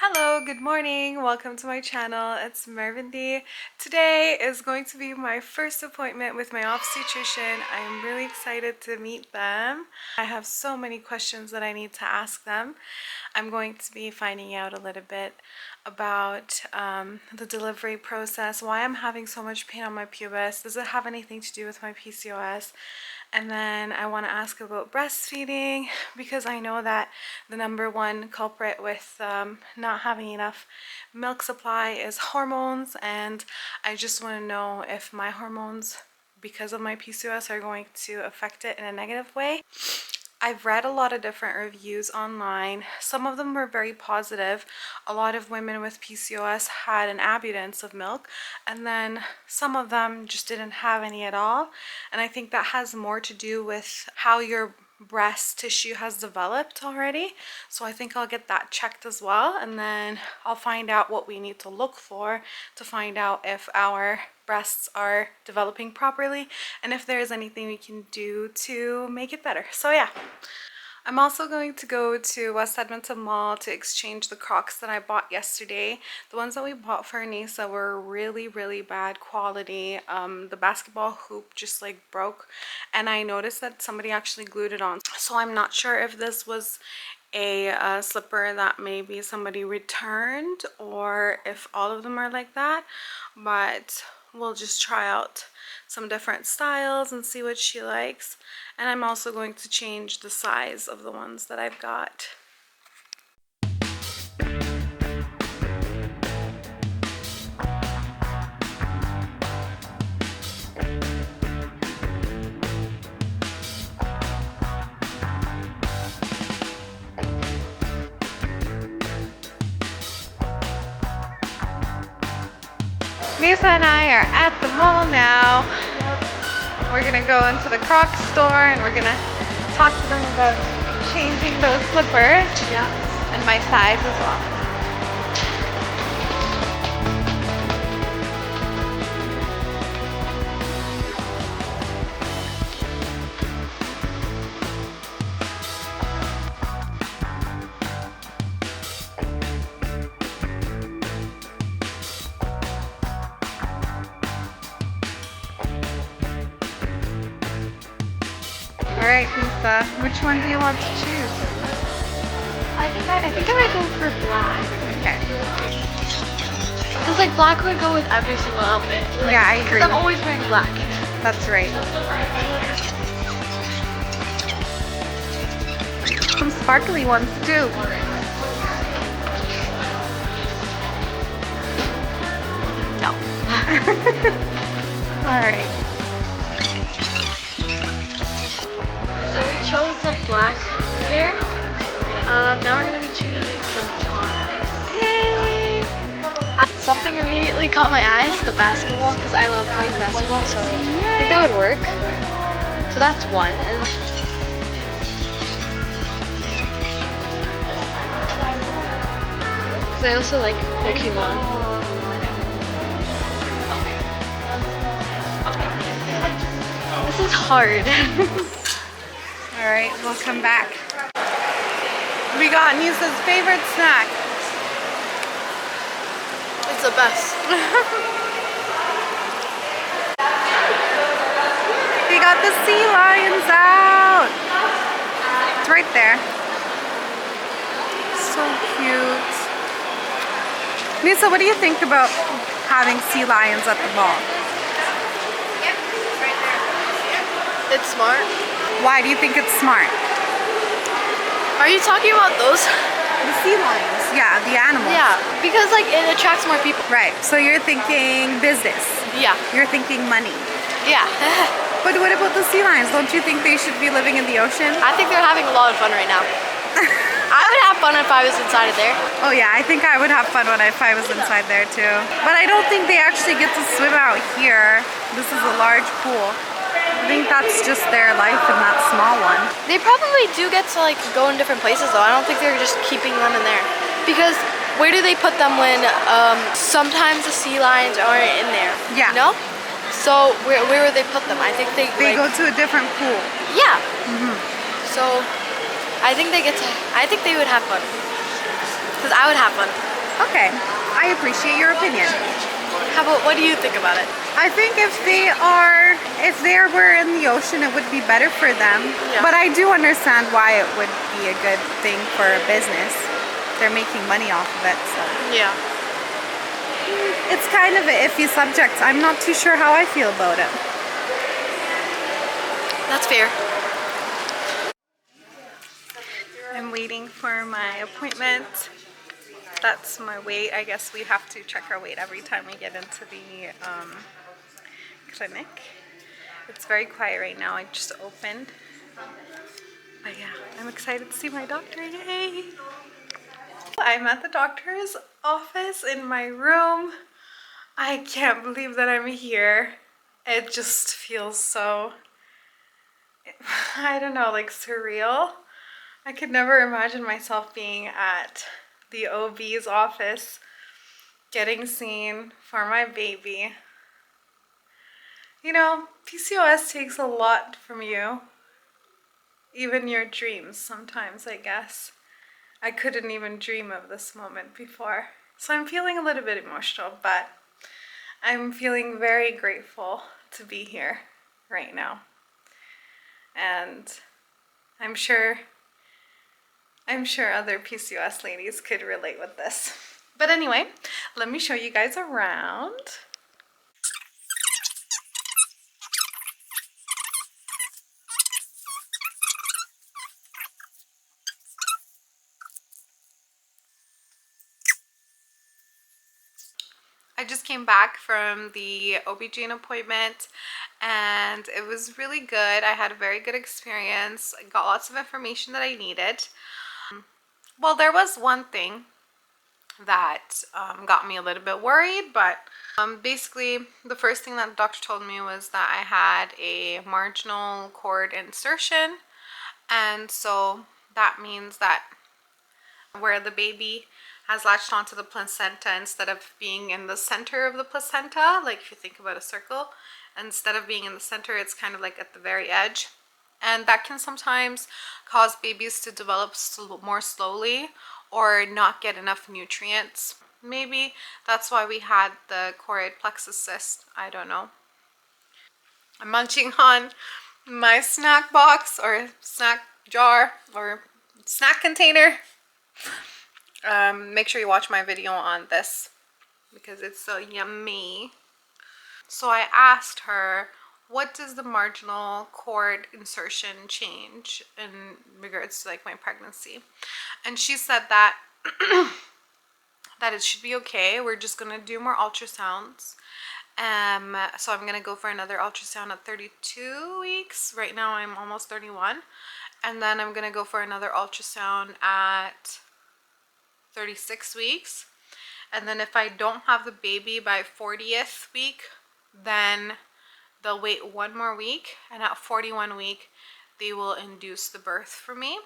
Hello, good morning. Welcome to my channel. It's Mervin D. Today is going to be my first appointment with my obstetrician. I am really excited to meet them. I have so many questions that I need to ask them. I'm going to be finding out a little bit about the delivery process, why I'm having so much pain on my pubis. Does it have anything to do with my PCOS? And then I want to ask about breastfeeding because I know that the number one culprit with not having enough milk supply is hormones, and I just want to know if my hormones, because of my PCOS, are going to affect it in a negative way. I've read a lot of different reviews online. Some of them were very positive. A lot of women with PCOS had an abundance of milk, and then some of them just didn't have any at all. And I think that has more to do with how your breast tissue has developed already. So I think I'll get that checked as well, and then I'll find out what we need to look for to find out if our breasts are developing properly and if there's anything we can do to make it better. So yeah, I'm also going to go to West Edmonton Mall to exchange the Crocs that I bought yesterday. The ones that we bought for Nisa were really bad quality. The basketball hoop just like broke, and I noticed that somebody actually glued it on. So I'm not sure if this was a slipper that maybe somebody returned or if all of them are like that, but we'll just try out some different styles and see what she likes. And I'm also going to change the size of the ones that I've got. Nisa and I are at the mall now. We're gonna go into the Crocs store and we're gonna talk to them about changing those slippers. Yeah. And my size as well. Alright, Nisa, which one do you want to choose? I think I might go for black. Okay. Because like black would go with every single outfit. Like, yeah, I agree. I'm always wearing black. That's right. Some sparkly ones too. No. Alright. So we chose the black here. Now we're gonna be choosing some tops. Yay! Something immediately caught my eyes, the basketball, because I love playing basketball, so I think that would work. So that's one. And because I also like Pokemon. This is hard. Alright, we'll come back. We got Nisa's favorite snack. It's the best. We got the sea lions out. It's right there. So cute. Nisa, what do you think about having sea lions at the mall? It's smart. Why do you think it's smart? Are you talking about those? The sea lions. Yeah, the animals. Yeah, because like it attracts more people. Right, so you're thinking business. Yeah. You're thinking money. Yeah. But what about the sea lions? Don't you think they should be living in the ocean? I think they're having a lot of fun right now. I would have fun if I was inside of there. Oh yeah, I think I would have fun if I was inside there too. But I don't think they actually get to swim out here. This is a large pool. I think that's just their life in that small one. They probably do get to like go in different places though. I don't think they're just keeping them in there. Because where do they put them when sometimes the sea lions aren't in there? Yeah. You know? So where would they put them? I think they They like, go to a different pool. Yeah. So I think they would have fun. because I would have fun. Okay, I appreciate your opinion. What do you think about it? I think if they were in the ocean, it would be better for them. Yeah. But I do understand why it would be a good thing for a business. They're making money off of it, so. Yeah. It's kind of an iffy subject. I'm not too sure how I feel about it. That's fair. I'm waiting for my appointment. That's my weight. I guess we have to check our weight every time we get into the clinic. It's very quiet right now. I just opened. But yeah, I'm excited to see my doctor. Yay! I'm at the doctor's office in my room. I can't believe that I'm here. It just feels so, I don't know, like surreal. I could never imagine myself being at the OB's office getting seen for my baby. You know, PCOS takes a lot from you. Even your dreams sometimes, I guess. I couldn't even dream of this moment before. So I'm feeling a little bit emotional, but I'm feeling very grateful to be here right now. And I'm sure other PCOS ladies could relate with this. But anyway, let me show you guys around. I just came back from the OB-GYN appointment and it was really good. I had a very good experience. I got lots of information that I needed. Well, there was one thing that got me a little bit worried, but basically the first thing that the doctor told me was that I had a marginal cord insertion, and so that means that where the baby has latched onto the placenta, instead of being in the center of the placenta, like if you think about a circle, instead of being in the center, it's kind of like at the very edge. And that can sometimes cause babies to develop more slowly or not get enough nutrients. Maybe that's why we had the choroid plexus cyst. I don't know. I'm munching on my snack box or snack jar or snack container. Make sure you watch my video on this because it's so yummy. So I asked her, what does the marginal cord insertion change in regards to like my pregnancy? And she said that that it should be okay. We're just gonna do more ultrasounds. So I'm gonna go for another ultrasound at 32 weeks. Right now I'm almost 31. And then I'm gonna go for another ultrasound at 36 weeks. And then if I don't have the baby by 40th week, then they'll wait one more week, and at 41 week they will induce the birth for me.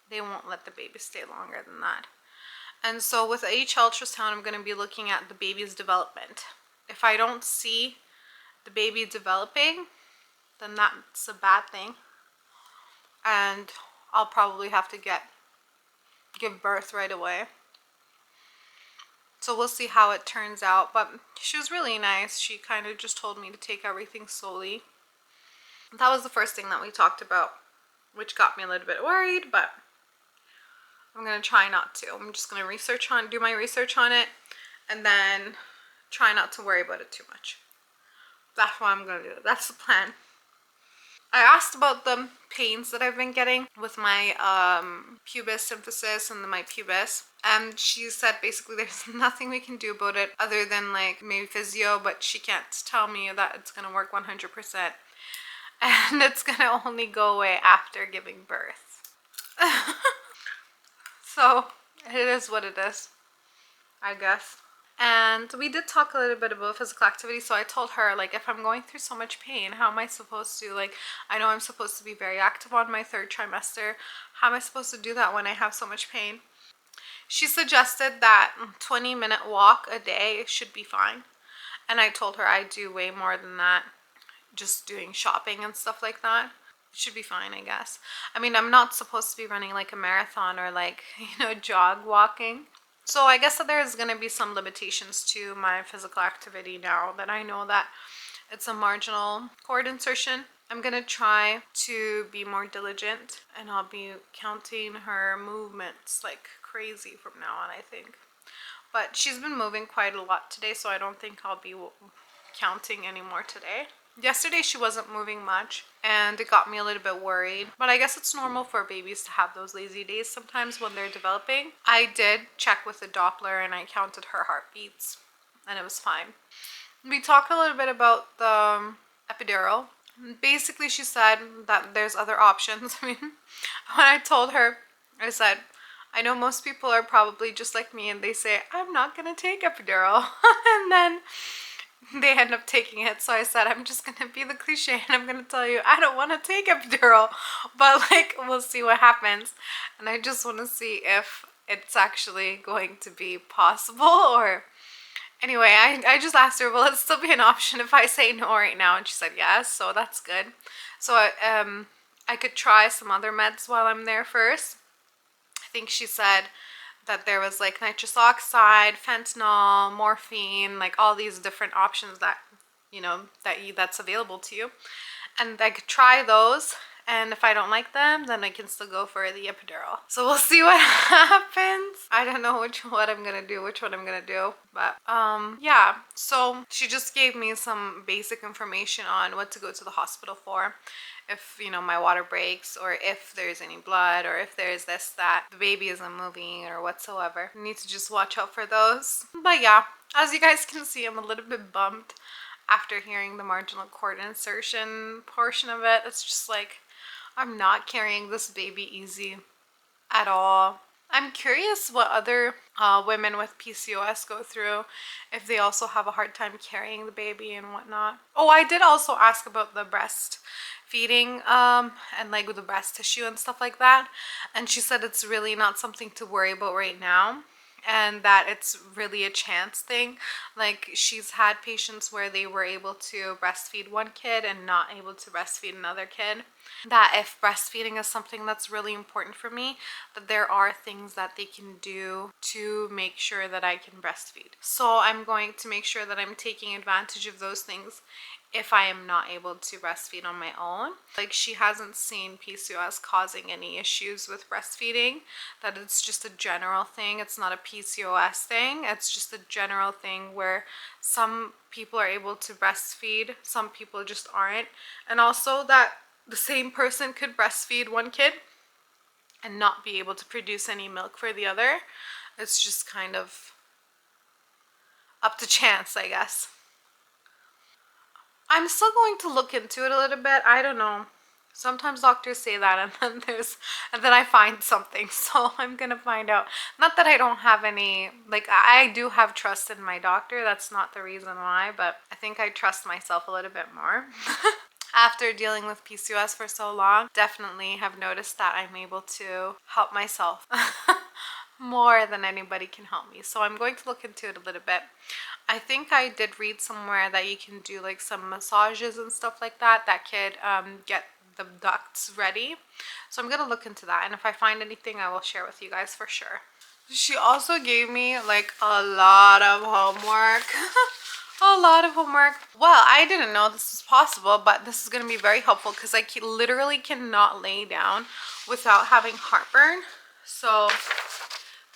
They won't let the baby stay longer than that. And so with each ultrasound, I'm going to be looking at the baby's development. If I don't see the baby developing, then that's a bad thing, and I'll probably have to give birth right away. So we'll see how it turns out. But she was really nice. She kind of just told me to take everything slowly. That was the first thing that we talked about, which got me a little bit worried, but I'm going to try not to. I'm just going to do my research on it, and then try not to worry about it too much. That's what I'm going to do. That's the plan. I asked about the pains that I've been getting with my pubis symphysis and my pubis, and she said basically there's nothing we can do about it other than like maybe physio, but she can't tell me that it's going to work 100%, and it's going to only go away after giving birth. So it is what it is, I guess. And we did talk a little bit about physical activity. So I told her, like, if I'm going through so much pain, how am I supposed to, like, I know I'm supposed to be very active on my third trimester. How am I supposed to do that when I have so much pain? She suggested that 20-minute walk a day should be fine. And I told her I do way more than that, just doing shopping and stuff like that. It should be fine, I guess. I mean, I'm not supposed to be running like a marathon or like, jog walking. So I guess that there's going to be some limitations to my physical activity now that I know that it's a marginal cord insertion. I'm going to try to be more diligent, and I'll be counting her movements like crazy from now on, I think. But she's been moving quite a lot today, so I don't think I'll be counting anymore today. Yesterday she wasn't moving much, and it got me a little bit worried. But I guess it's normal for babies to have those lazy days sometimes when they're developing. I did check with the Doppler and I counted her heartbeats, and it was fine. We talked a little bit about the epidural. Basically, she said that there's other options. I mean, when I told her, I said, I know most people are probably just like me and they say, I'm not going to take epidural. And then they end up taking it. So I said, I'm just going to be the cliche and I'm going to tell you, I don't want to take epidural. But like, we'll see what happens. And I just want to see if it's actually going to be possible or... Anyway, I just asked her, will it still be an option if I say no right now? And she said yes, so that's good. So I could try some other meds while I'm there first. I think she said that there was like nitrous oxide, fentanyl, morphine, like all these different options that, you know, that's available to you. And I could try those. And if I don't like them, then I can still go for the epidural. So we'll see what happens. I don't know which one I'm gonna do. But yeah. So she just gave me some basic information on what to go to the hospital for. If, you know, my water breaks, or if there's any blood, or if there's this, that, the baby isn't moving or whatsoever. I need to just watch out for those. But yeah, as you guys can see, I'm a little bit bummed after hearing the marginal cord insertion portion of it. It's just like, I'm not carrying this baby easy at all. I'm curious what other women with PCOS go through, if they also have a hard time carrying the baby and whatnot. Oh, I did also ask about the breastfeeding and like with the breast tissue and stuff like that. And she said it's really not something to worry about right now, and that it's really a chance thing. Like, she's had patients where they were able to breastfeed one kid and not able to breastfeed another kid. That if breastfeeding is something that's really important for me, that there are things that they can do to make sure that I can breastfeed. So I'm going to make sure that I'm taking advantage of those things if I am not able to breastfeed on my own. Like, she hasn't seen PCOS causing any issues with breastfeeding, that it's just a general thing. It's not a PCOS thing. It's just a general thing where some people are able to breastfeed, some people just aren't. And also that the same person could breastfeed one kid and not be able to produce any milk for the other. It's just kind of up to chance, I guess. I'm still going to look into it a little bit. I don't know. Sometimes doctors say that and then I find something. So I'm gonna find out. Not that I don't have any, like, I do have trust in my doctor. That's not the reason why, but I think I trust myself a little bit more. After dealing with PCOS for so long, definitely have noticed that I'm able to help myself more than anybody can help me. So I'm going to look into it a little bit. I think I did read somewhere that you can do like some massages and stuff like that could get the ducts ready. So I'm gonna look into that, and if I find anything, I will share with you guys for sure. She also gave me like a lot of homework. A lot of homework. Well, I didn't know this was possible, but this is going to be very helpful because I literally cannot lay down without having heartburn. So,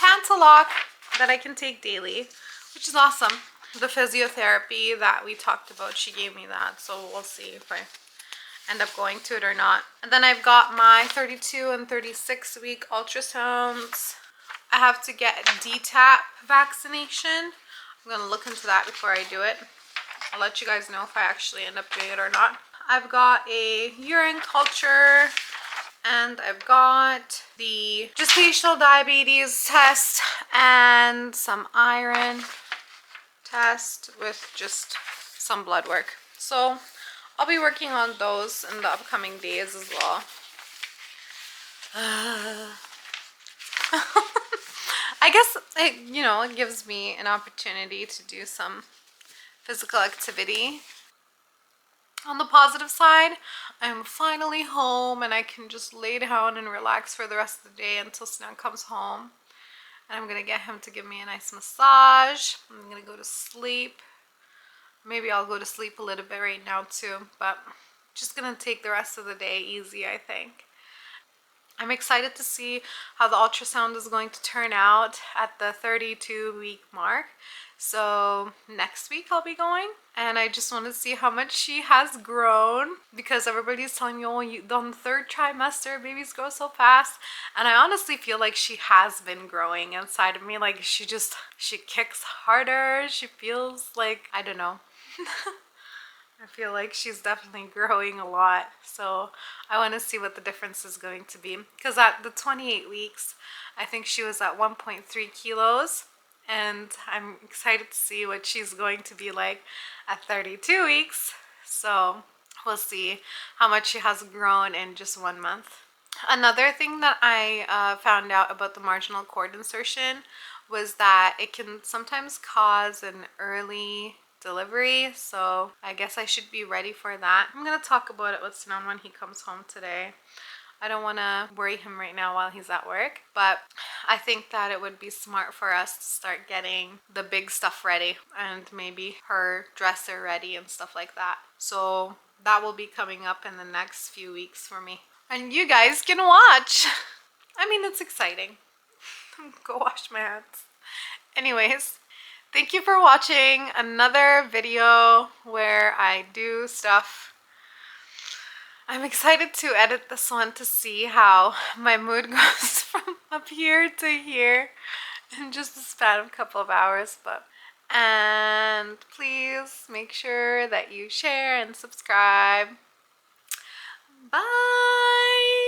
Pantalock that I can take daily, which is awesome. The physiotherapy that we talked about, she gave me that, so we'll see if I end up going to it or not. And then I've got my 32 and 36 week ultrasounds. I have to get a DTaP vaccination. I'm going to look into that before I do it. I'll let you guys know if I actually end up doing it or not. I've got a urine culture, and I've got the gestational diabetes test and some iron test with just some blood work. So I'll be working on those in the upcoming days as well. I guess it gives me an opportunity to do some physical activity. On the positive side, I'm finally home and I can just lay down and relax for the rest of the day until Snow comes home. And I'm gonna get him to give me a nice massage. I'm gonna go to sleep. Maybe I'll go to sleep a little bit right now too, but just gonna take the rest of the day easy, I think. I'm excited to see how the ultrasound is going to turn out at the 32-week mark. So next week I'll be going, and I just want to see how much she has grown, because everybody's telling me, oh, on the third trimester babies grow so fast, and I honestly feel like she has been growing inside of me. Like she kicks harder. She feels like, I don't know. I feel like she's definitely growing a lot. So I want to see what the difference is going to be. Because at the 28 weeks, I think she was at 1.3 kilos. And I'm excited to see what she's going to be like at 32 weeks. So we'll see how much she has grown in just 1 month. Another thing that I found out about the marginal cord insertion was that it can sometimes cause an early delivery, so I guess I should be ready for that. I'm gonna talk about it with Sinan when he comes home today. I don't want to worry him right now while he's at work, but I think that it would be smart for us to start getting the big stuff ready, and maybe her dresser ready and stuff like that. So that will be coming up in the next few weeks for me, and you guys can watch. I mean, it's exciting. Go wash my hands. Anyways, thank you for watching another video where I do stuff. I'm excited to edit this one to see how my mood goes from up here to here in just a span of a couple of hours. And please make sure that you share and subscribe. Bye!